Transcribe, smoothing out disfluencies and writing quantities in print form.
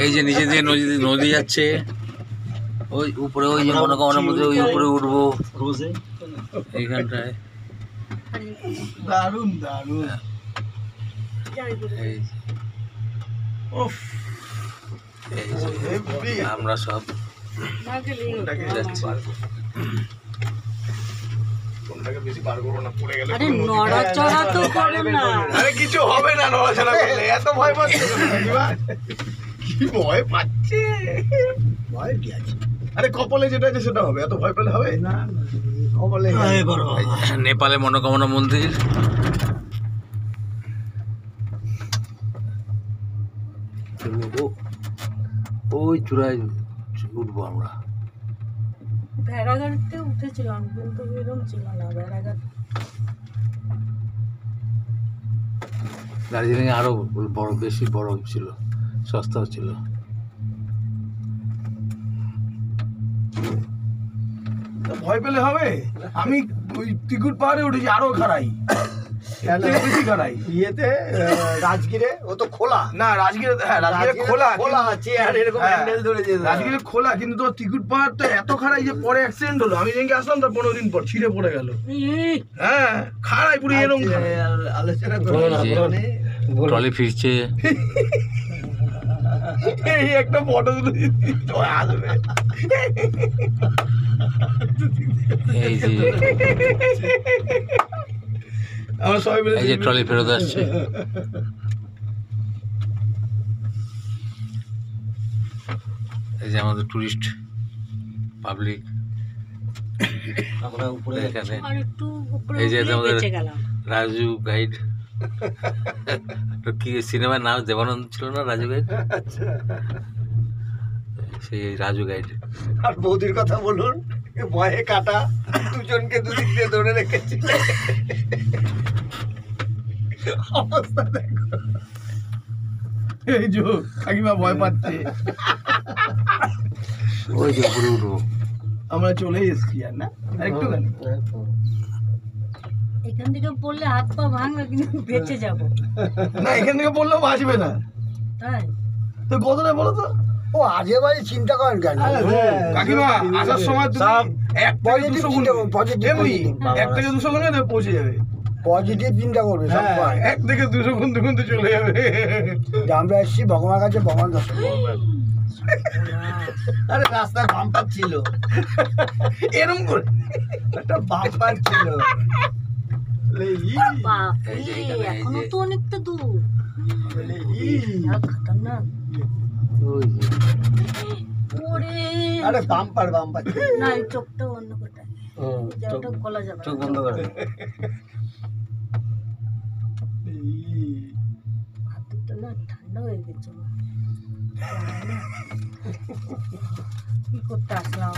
এই যে নিচে দিয়ে নদী যাচ্ছে, ওই উপরে ওই যে মনোকামনার মধ্যে ওই উপরে উঠবো এইখানটায়। দারুণ দারুণ। আমরা সব যাচ্ছি। বেশি বার করবো না, পড়ে গেলে নড়াচড়া তো করো না। আরে কিছু হবে না নড়াচড়া করলে, এত ভয় পাচ্ছে কি ভয় পাচ্ছে, ভয় কি আছে? আরে কপালে যেটা আছে সেটা হবে, এত ভয় পেলে হবে না। কপালে নেপালে মনোকামনা মন্দির। ওই চূড়ায় উঠবো আমরা। ভেড়াঘাটতে উঠেছিলাম কিন্তু এরকম ছিল না ভেড়াঘাট। দার্জিলিং এ আরো বড়, বেশি বড় ছিল, সস্তাও ছিল। ভয় পেলে হবে? আমি ওই টিকুট পাহাড়ে উঠেছি, আরো খারাই, বেশি খারাই। ইয়েতে রাজগিরে ও তো খোলা না, রাজগীরে, হ্যাঁ রাজগীরে খোলা, খোলা আছে আর এরকম হ্যান্ডেল ধরে যেতে হয়। রাজগীরে খোলা, কিন্তু তোর টিকুট পাহাড় তো এত খারাই যে পরে অ্যাক্সিডেন্ট হলো। আমি যেদিনকে আসলাম তার 15 দিন পর ছিঁড়ে পড়ে গেল। হ্যাঁ খারাই পুরো এরকম খারাই। আলোচনা করে ট্রলি ফিরছে। এই একটা ফটো তুলে দিচ্ছি, আসবে। এই যে আমরা সবাই মিলে এই যে ট্রলি ফেরত আসছে। এই যে আমাদের টুরিস্ট পাবলিক আমরা উপরে এখানে। আর একটু উপরে এই যে উঠলেই আমাদের বেঁচে গেলাম। রাজু গাইড। কি সিনেমার নাম দেবানন্দ ছিল না, রাজু গাইড? সেই রাজু গাইড। আর বৌদির কথা বলুন, ভয়ে কাটা দুজনকে দুদিক দিয়ে ধরে রেখেছি। অবস্থা দেখো। এই যে কাকিমা ভয় পাচ্ছে। ওই যে উপরে উঠবো। আমরা চলে এসেছি আর না, একটুখানি। এখান থেকে পড়লে হাত পা ভাঙবে কিন্তু বেঁচে যাবো। না এখান থেকে বললেও বাঁচবে না। তাই তো কতটা বলো তো? ও আজে বাজে চিন্তা করেন কেন? কাকিমা আসার সময় তুমি সব 1 থেকে 200 গুণ, পজিটিভ এমনি 1 থেকে 200 গুণে পৌঁছে যাবে। পজিটিভ চিন্তা করবে সব। 1 থেকে 200 গুণ গুনতে চলে যাবে। যে আমরা এসেছি ভগবানের কাছে, ভগবান দর্শন করবে। আরে রাস্তায় বাম্পার ছিল, এরকম করে একটা বাম্পার ছিল। বাপরে, এই যে এখানে, এই এখনো যে। তো অনেকটা দূর। খতরনাক। ওই যে ওরে আরে বাম্পার বাম্পার ছিল। না, এই চোখটা অন্য কোথায়, ওটা খোলা যাবে না। চোখ বন্ধ করে। হাতটা না ঠান্ডা হয়ে গেছে আমার। কি করতে আসলাম?